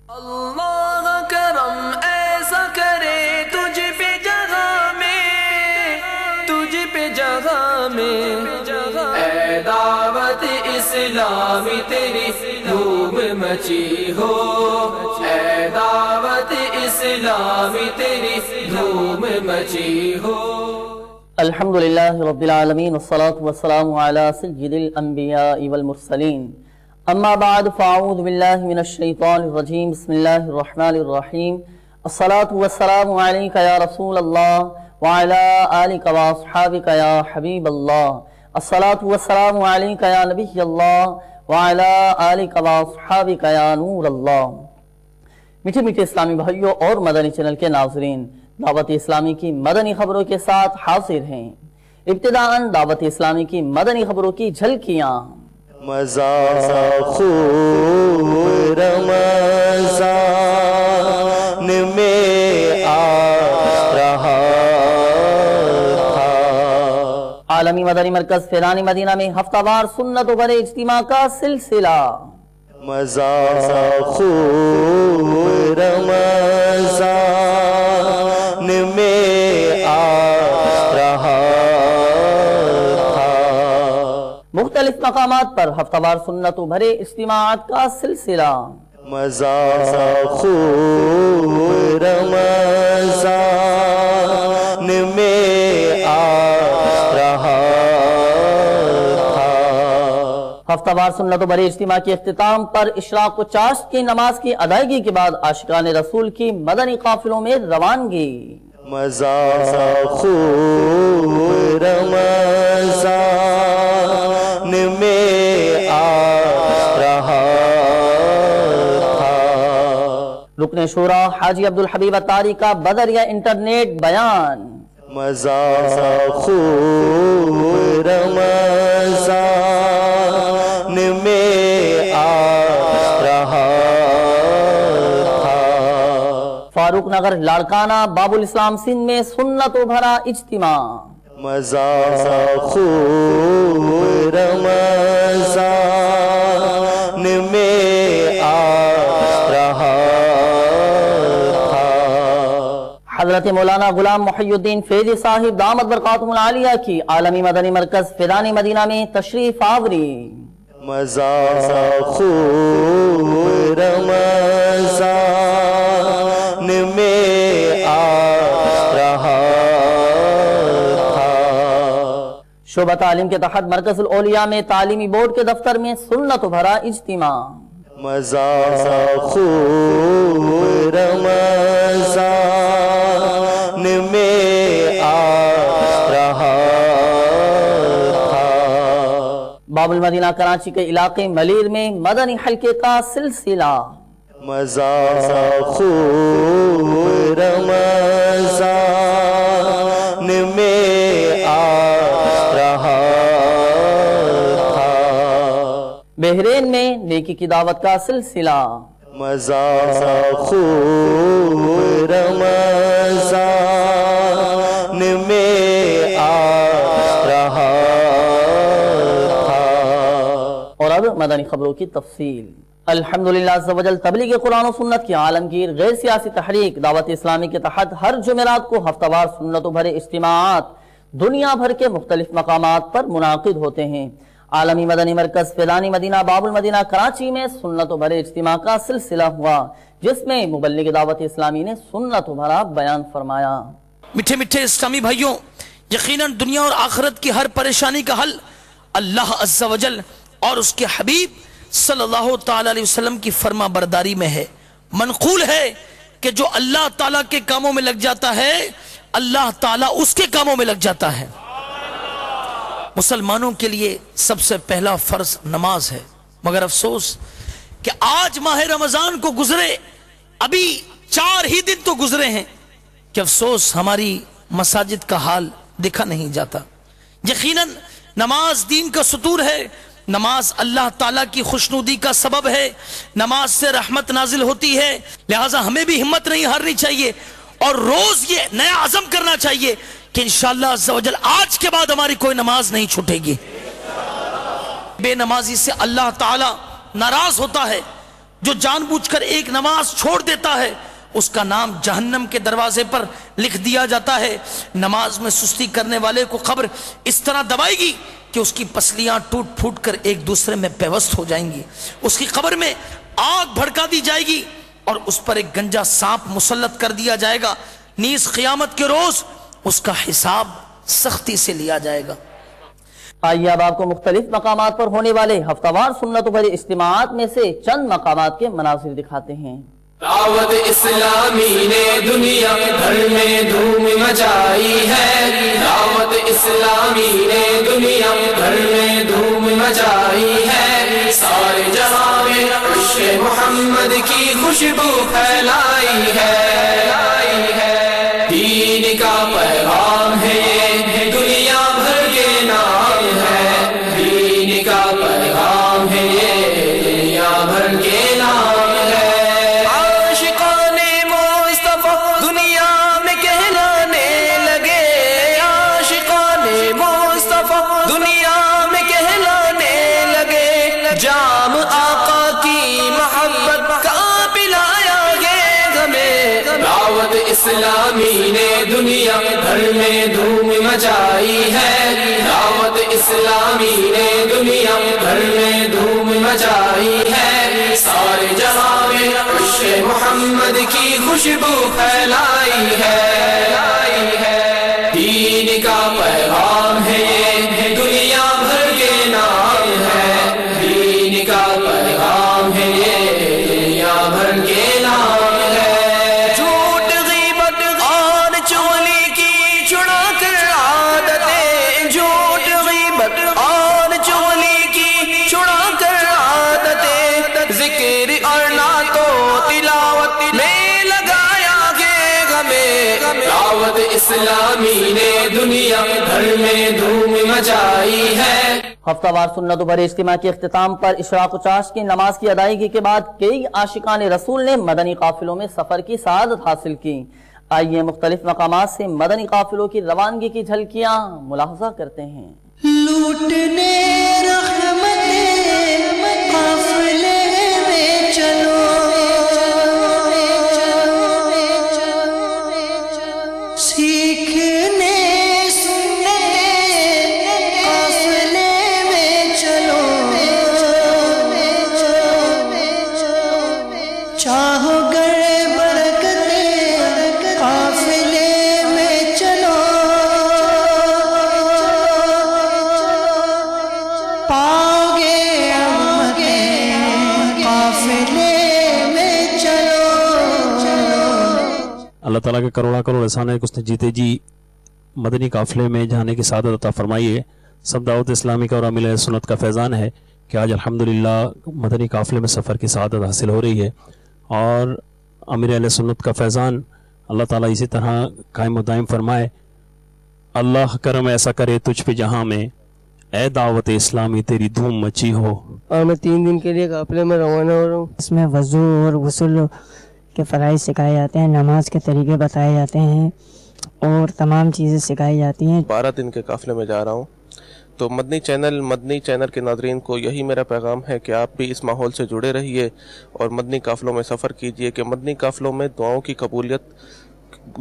اللہ کرم ایسا کرے تجھ پہ جگہ میں اے دعوت اسلامی تیری دھوم مچی ہو، اے دعوت اسلامی تیری دھوم مچی ہو۔ الحمدللہ رب العالمین والصلاة والسلام علی سید الانبیاء والمرسلین، اما بعد فاعوذ باللہ من الشیطان الرجیم، بسم اللہ الرحمن الرحیم۔ الصلاة والسلام علیک یا رسول اللہ وعلی آلک واصحابک یا حبیب اللہ۔ الصلاة والسلام علیک یا نبی اللہ وعلی آلک واصحابک یا نور اللہ۔ میٹھے میٹھے اسلامی بھائیوں اور مدنی چینل کے ناظرین، دعوت اسلامی کی مدنی خبروں کے ساتھ حاضر ہیں۔ ابتداءً دعوت اسلامی کی مدنی خبروں کی جھلکیاں۔ مزہ خوب رمضان میں آ رہا تھا۔ عالمی مدنی مرکز فیضان مدینہ میں ہفتہ وار سنت و بھرے اجتماع کا سلسلہ۔ مزہ خوب رمضان میں آ رہا تھا۔ مختلف مقامات پر ہفتہ وار سنت و بھرے اجتماعات کا سلسلہ۔ مزہ خوب رمضان میں آ رہا تھا۔ ہفتہ وار سنت و بھرے اجتماع کے اختتام پر اشراق و چاشت کی نماز کی ادائیگی کے بعد عاشقان رسول کی مدنی قافلوں میں روانگی۔ مزہ خوب رمضان میں آ رہا تھا۔ رکن شورا حاجی عبدالحبیب اتاری کا بدریہ انٹرنیٹ بیان۔ مزہ خوب رمضان میں آ رہا تھا۔ فاروق نگر لاڑکانہ باب الاسلام سندھ میں سنت و بھرا اجتماع۔ مزہ خوب رمضان میں آ رہا تھا۔ حضرت مولانا غلام محی الدین فیضی صاحب دامت برکاتہم العالیہ کی عالمی مدنی مرکز فیضان مدینہ میں تشریف آوری۔ مزہ خوب رمضان میں آ رہا تھا۔ شعبہ تعلیم کے تحت مرکز الاولیاء میں تعلیمی بورڈ کے دفتر میں سنت و بھرا اجتماع۔ مزہ خوب رمضان میں آ رہا تھا۔ باب المدینہ کراچی کے علاقے ملیر میں مدنی حلقے کا سلسلہ۔ مزہ خوب رمضان میں آ رہا تھا۔ بحرین میں نیکی کی دعوت کا سلسلہ۔ مزہ خوب رمضان میں آ رہا تھا۔ اور اب مدنی خبروں کی تفصیل۔ الحمدللہ عز و جل تبلیغ قرآن و سنت کی عالمگیر غیر سیاسی تحریک دعوت اسلامی کے تحت ہر جمعرات کو ہفتہ وار سنت و بھرے اجتماعات دنیا بھر کے مختلف مقامات پر منعقد ہوتے ہیں۔ عالمی مدنی مرکز فیضان مدینہ باب المدینہ کراچی میں سنت و بھرے اجتماع کا سلسلہ ہوا، جس میں مبلغ دعوت اسلامی نے سنت و بھرا بیان فرمایا۔ میٹھے میٹھے اسلامی بھائیوں، یقیناً دنیا اور آخرت کی ہر پریشانی کا حل اللہ عز و جل اور اس کے حبیب صلی اللہ تعالی علیہ وسلم کی فرما برداری میں ہے۔ منقول ہے کہ جو اللہ تعالیٰ کے کاموں میں لگ جاتا ہے، اللہ تعالیٰ اس کے کاموں میں لگ جاتا ہے۔ مسلمانوں کے لیے سب سے پہلا فرض نماز ہے، مگر افسوس کہ آج ماہ رمضان کو گزرے ابھی 4 ہی دن تو گزرے ہیں کہ افسوس ہماری مساجد کا حال دیکھا نہیں جاتا۔ یقیناً نماز دین کا ستون ہے، نماز اللہ تعالیٰ کی خوشنودی کا سبب ہے، نماز سے رحمت نازل ہوتی ہے، لہٰذا ہمیں بھی ہمت نہیں ہارنی چاہیے اور روز یہ نیا عزم کرنا چاہیے کہ انشاءاللہ عز و جل آج کے بعد ہماری کوئی نماز نہیں چھوٹے گی۔ بے نمازی سے اللہ تعالیٰ ناراض ہوتا ہے، جو جان بوجھ کر ایک نماز چھوڑ دیتا ہے اس کا نام جہنم کے دروازے پر لکھ دیا جاتا ہے۔ نماز میں سستی کرنے والے کو قبر اس طرح دبائے گی کہ اس کی پسلیاں ٹوٹ پھوٹ کر ایک دوسرے میں پیوست ہو جائیں گی، اس کی قبر میں آگ بھڑکا دی جائے گی اور اس پر ایک گنجا سانپ مسلط کر دیا جائے گا۔ نیز قیامت کے روز اس کا حساب سختی سے لیا جائے گا۔ آئیے اب آپ کو مختلف مقامات پر ہونے والے ہفتہ وار سنتوں بھرے اجتماعات میں سے چند مقامات کے مناظر دکھاتے ہیں۔ دعوت اسلامی نے دنیا بھر میں دھوم مچائی ہے، دعوت اسلامی نے دنیا بھر میں دھوم مچائی ہے، سارے جہاں میں عشق محمد کی خوشبو پھیلائی ہے، دین کا پیغام ہے یہ دنیا بھر کے نام ہے، دین کا پیغام ہے یہ دنیا بھر کے نام ہے۔ جام آقا کی محبت کا پلایا گے ہمیں، دعوت اسلامی نے دنیا بھر میں دھوم مچائی ہے، دعوت اسلامی نے دنیا بھر میں دھوم مچائی ہے، سارے جہاں میں عشق محمد کی خوشبو پھیلائی ہے، دین کا پیغام ہے یہ دنیا بھر کے نام ہے، دین کا پیغام ہے یہ دنیا بھر کے نام ہے۔ جھوٹ غیبت اور چغلی کی چھڑا کر عادتیں، جھوٹ غیبت اور چغلی کی چھڑا کر عادتیں، ذکر اور نعت و تلاوت میں لگایا گے ہمیں، دعوت اسلامی نے دنیا بھر میں دھوم مچائی ہے۔ ہفتہ وار سنت بھرے اجتماع کے اختتام پر اشراق و چاشت کی نماز کی ادائیگی کے بعد کئی عاشقان رسول نے مدنی قافلوں میں سفر کی سعادت حاصل کی۔ آئیے مختلف مقامات سے مدنی قافلوں کی روانگی کی جھلکیاں ملاحظہ کرتے ہیں۔ لوٹنے رحمتیں قافلے میں چلو، سیکھنے چاہو گر برکتیں قافلے میں چلو، پاؤ گے رحمتیں قافلے میں چلو۔ اللہ تعالیٰ کے کروڑا کروڑ احسان ہے کہ اس نے جیتے جی مدنی قافلے میں جانے کی سعادت عطا فرمائی ہے۔ سب دعوت اسلامی کا اور عامل سنت کا فیضان ہے کہ آج الحمدللہ مدنی قافلے میں سفر کی سعادت حاصل ہو رہی ہے، اور امیر اہل سنت کا فیضان اللہ تعالیٰ اسی طرح قائم و دائم فرمائے۔ اللہ کرم ایسا کرے تجھ پہ جہاں میں، اے دعوت اسلامی تیری دھوم مچی ہو۔ اور میں 3 دن کے لیے قافلے میں روانہ ہو رہا ہوں۔ اس میں وضو اور غسل کے فرائض سکھائے جاتے ہیں، نماز کے طریقے بتائے جاتے ہیں اور تمام چیزیں سکھائی جاتی ہیں۔ 12 دن کے قافلے میں جا رہا ہوں، تو مدنی چینل کے ناظرین کو یہی میرا پیغام ہے کہ آپ بھی اس ماحول سے جڑے رہیے اور مدنی قافلوں میں سفر کیجئے کہ مدنی قافلوں میں دعاؤں کی قبولیت،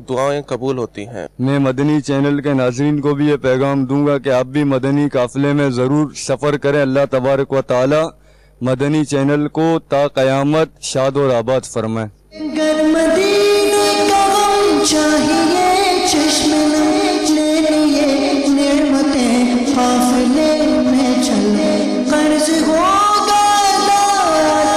دعائیں قبول ہوتی ہیں۔ میں مدنی چینل کے ناظرین کو بھی یہ پیغام دوں گا کہ آپ بھی مدنی قافلے میں ضرور سفر کریں۔ اللہ تبارک و تعالی مدنی چینل کو تا قیامت شاد و آباد فرمائے۔ گر مدینے کا غم چاہیے، چشم لے لیے نعمتیں قافلے میں چلے، قرض ہوگا ادا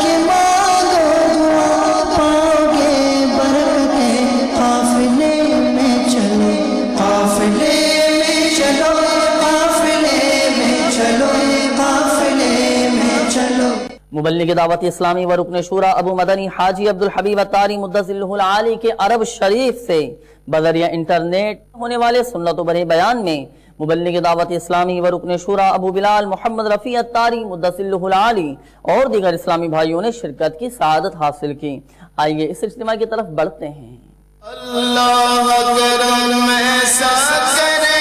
کہ مانگو دعا، پاؤ گے برکتیں قافلے میں چلو، قافلے میں چلو، قافلے میں چلو، قافلے میں چلو۔ مبلغ دعوت اسلامی و رکن شورا ابو مدنی حاجی عبدالحبیب اتاری مدظلہ العالی کے عرب شریف سے بذریعہ انٹرنیٹ ہونے والے سنت و بھرے بیان میں مبلغ دعوت اسلامی و رکن شورا ابو بلال محمد رفیع اتاری مدظلہ العالی اور دیگر اسلامی بھائیوں نے شرکت کی سعادت حاصل کی۔ آئیے اس اجتماع کی طرف بڑھتے ہیں۔ اللہ کرم ایسا کرے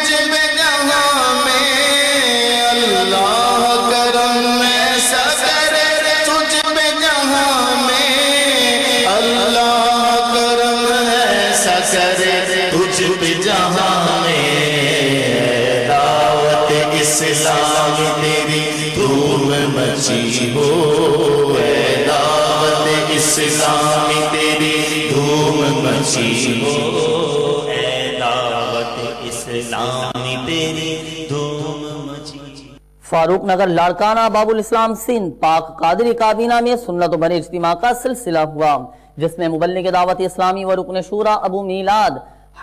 تجھ پہ جہاں میں، اللہ کرم ایسا کرے تجھ پہ جہاں اسلامی تیری دھوم مچی ہو، اے دعوت اسلامی تیری دھوم مچی۔ فاروق نگر لاڑکانہ باب الاسلام سندھ پاک قادری کابینہ میں سنت و بھرے اجتماع کا سلسلہ ہوا، جس میں مبلغ دعوت اسلامی و رکن شورا ابو میلاد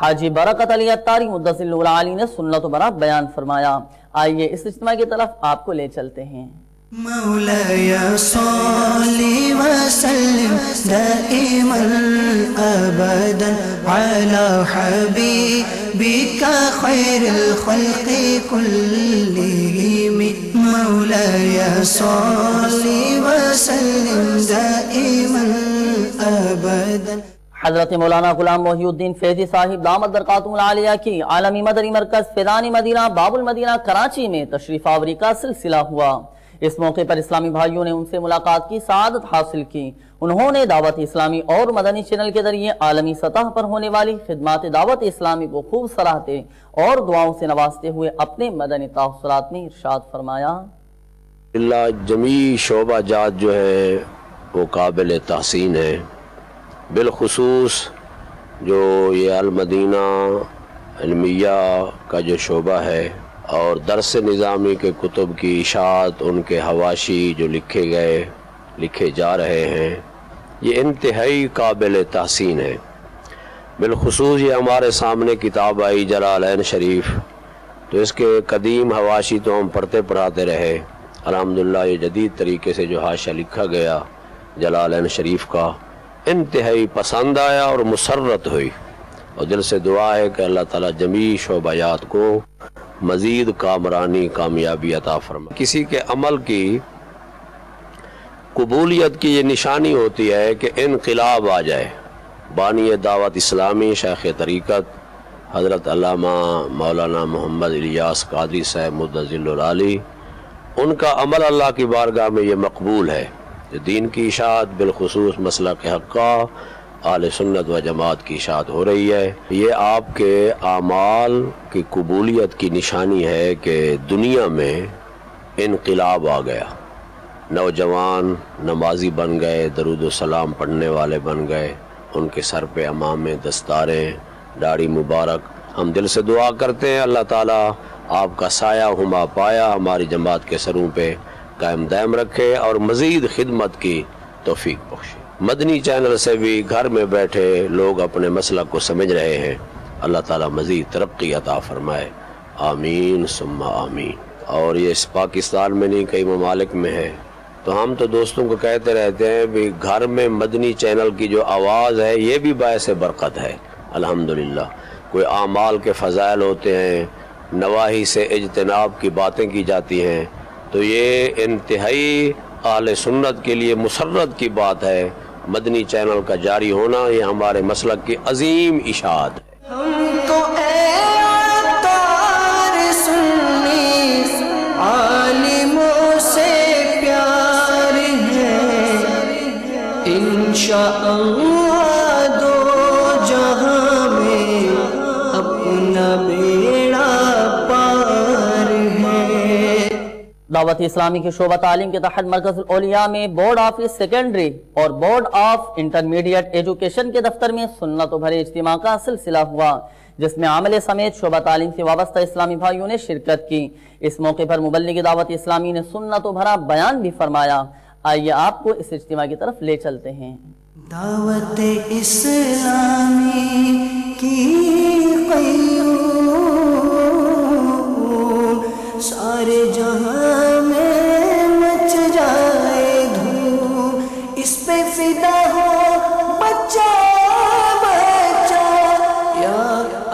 حاجی برکت علی اتاری مدثر العالی نے سنت و بھرا بیان فرمایا۔ آئیے اس اجتماع کی طرف آپ کو لے چلتے ہیں۔ مولاي صل وسلم دائما أبدا على حبيبك خير الخلق كلهم، مولاي صل وسلم دائما أبدا۔ حضرت مولانا غلام محی الدین فیضی صاحب دامت برکاتہ العالیہ کی عالمی مدنی مرکز فیضان مدینہ باب المدینہ کراچی میں تشریف آوری کا سلسلہ ہوا۔ اس موقع پر اسلامی بھائیوں نے ان سے ملاقات کی سعادت حاصل کی۔ انہوں نے دعوت اسلامی اور مدنی چینل کے ذریعے عالمی سطح پر ہونے والی خدمات دعوت اسلامی کو خوب سراہتے اور دعاؤں سے نوازتے ہوئے اپنے مدنی تاثرات میں ارشاد فرمایا۔ اللہ جمیع شعبہ جات جو ہے وہ قابل تحسین ہے، بالخصوص جو یہ المدینہ علمیہ کا جو شعبہ ہے اور درس نظامی کے کتب کی اشاعت، ان کے حواشی جو لکھے جا رہے ہیں، یہ انتہائی قابل تحسین ہے۔ بالخصوص یہ ہمارے سامنے کتاب آئی جلالین شریف، تو اس کے قدیم حواشی تو ہم پڑھتے پڑھاتے رہے، الحمدللہ یہ جدید طریقے سے جو حاشیہ لکھا گیا جلالین شریف کا انتہائی پسند آیا اور مسرت ہوئی، اور دل سے دعا ہے کہ اللہ تعالیٰ جمیع شعبیات کو مزید کامرانی کامیابی عطا فرمائے۔ کسی کے عمل کی قبولیت کی یہ نشانی ہوتی ہے کہ انقلاب آ جائے۔ بانی دعوت اسلامی شیخ طریقت حضرت علامہ مولانا محمد الیاس قادری صاحب مدثر العالی، ان کا عمل اللہ کی بارگاہ میں یہ مقبول ہے۔ دین کی اشاعت بالخصوص مسلک حقہ اہل سنت و جماعت کی اشاعت ہو رہی ہے، یہ آپ کے اعمال کی قبولیت کی نشانی ہے کہ دنیا میں انقلاب آ گیا۔ نوجوان نمازی بن گئے، درود و سلام پڑھنے والے بن گئے، ان کے سر پہ امامیں، دستاریں، داڑھی مبارک۔ ہم دل سے دعا کرتے ہیں اللہ تعالیٰ آپ کا سایہ ہما پایا ہماری جماعت کے سروں پہ قائم دائم رکھے اور مزید خدمت کی توفیق بخشے۔ مدنی چینل سے بھی گھر میں بیٹھے لوگ اپنے مسلک کو سمجھ رہے ہیں، اللہ تعالیٰ مزید ترقی عطا فرمائے، آمین ثم آمین۔ اور یہ اس پاکستان میں نہیں کئی ممالک میں ہے، تو ہم تو دوستوں کو کہتے رہتے ہیں بھی گھر میں مدنی چینل کی جو آواز ہے یہ بھی باعث برکت ہے الحمدللہ۔ کوئی اعمال کے فضائل ہوتے ہیں، نواہی سے اجتناب کی باتیں کی جاتی ہیں، تو یہ انتہائی اہل سنت کے لیے مسرت کی بات ہے۔ مدنی چینل کا جاری ہونا یہ ہمارے مسلک کی عظیم اشاعت ہے۔ ہم کو اے عطار سنی عالموں سے پیار ہے، انشاءاللہ دو جہاں میں اپنا بیڑا پار ہے۔ دعوت اسلامی کے شعبہ تعلیم کے تحت مرکز الاولیاء میں بورڈ آف سیکنڈری اور بورڈ آف انٹرمیڈیٹ ایجوکیشن کے دفتر میں سنت و بھرے اجتماع کا سلسلہ ہوا، جس میں عاملے سمیت شعبہ تعلیم سے وابستہ اسلامی بھائیوں نے شرکت کی۔ اس موقع پر مبلغ دعوت اسلامی نے سنت و بھرا بیان بھی فرمایا۔ آئیے آپ کو اس اجتماع کی طرف لے چلتے ہیں۔ دعوت اسلامی کی قیوم سارے جہاں میں مچ جائے دھوم، اس پہ فدا ہو بچہ بچہ، یا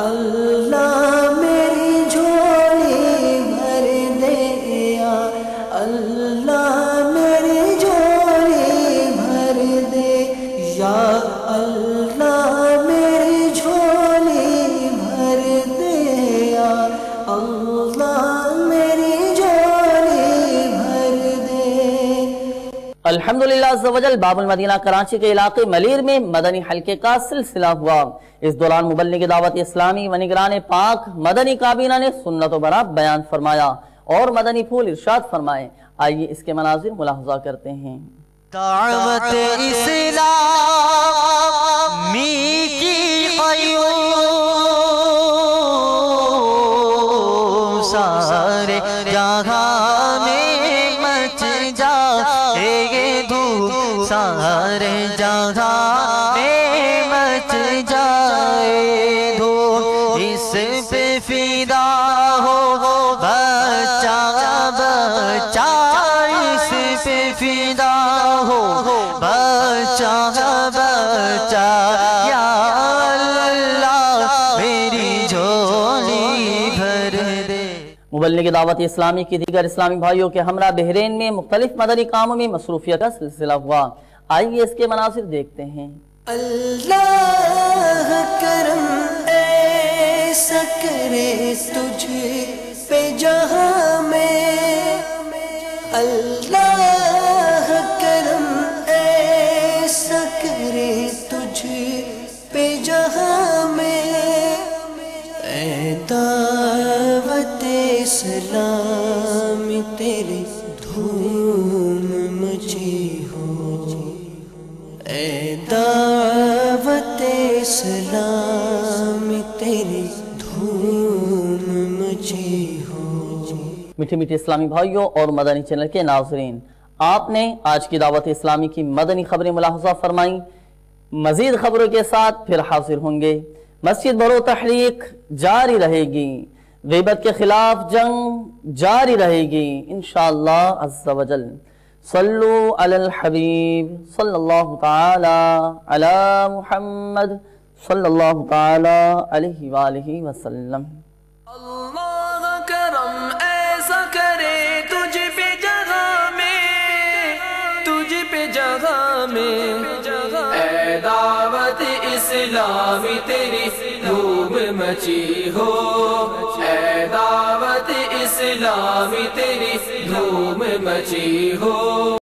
اللہ میری جھولی بھر دے، یا اللہ میری جھولی بھر دے، یا اللہ میری جھولی بھر دے، یا اللہ الحمدللہ عز و جل باب المدینہ کراچی کے علاقے ملیر میں مدنی حلقے کا سلسلہ ہوا۔ اس دوران مبلغ دعوت اسلامی و نگران پاک مدنی کابینہ نے سنت و برا بیان فرمایا اور مدنی پھول ارشاد فرمائے۔ آئیے اس کے مناظر ملاحظہ کرتے ہیں۔ دعوت اسلام بچا یا اللہ میری جھولی بھر دے۔ مبلغ دعوت اسلامی کی دیگر اسلامی بھائیوں کے ہمراہ بحرین میں مختلف مدنی کاموں میں مصروفیت کا سلسلہ ہوا، آئیے اس کے مناظر دیکھتے ہیں۔ اللہ کرم ایسا کرے تجھ پہ جہاں میں، اللہ کرم ایسا کرے تجھ پہ جہاں میں، اے دعوت اسلام تیری دھوم مچی ہو، اے دعوت اسلام تیری دھوم مچی ہو۔ میٹھے میٹھے اسلامی بھائیوں اور مدنی چینل کے ناظرین، آپ نے آج کی دعوت اسلامی کی مدنی خبریں ملاحظہ فرمائیں، مزید خبروں کے ساتھ پھر حاضر ہوں گے۔ مسجد بھرو تحریک جاری رہے گی، غیبت کے خلاف جنگ جاری رہے گی انشاءاللہ عز و جل۔ صلو علی الحبیب صلی اللہ تعالی علی محمد صلی اللہ تعالی علیہ وآلہ وسلم۔ اللہ کرم ایسا کرے تجھ پہ جگہ میں، تجھ پہ جگہ میں، اے دعوت اسلامی تیری دھوم مچی ہو، اے دعوت اسلامی تیری دھوم مچی ہو۔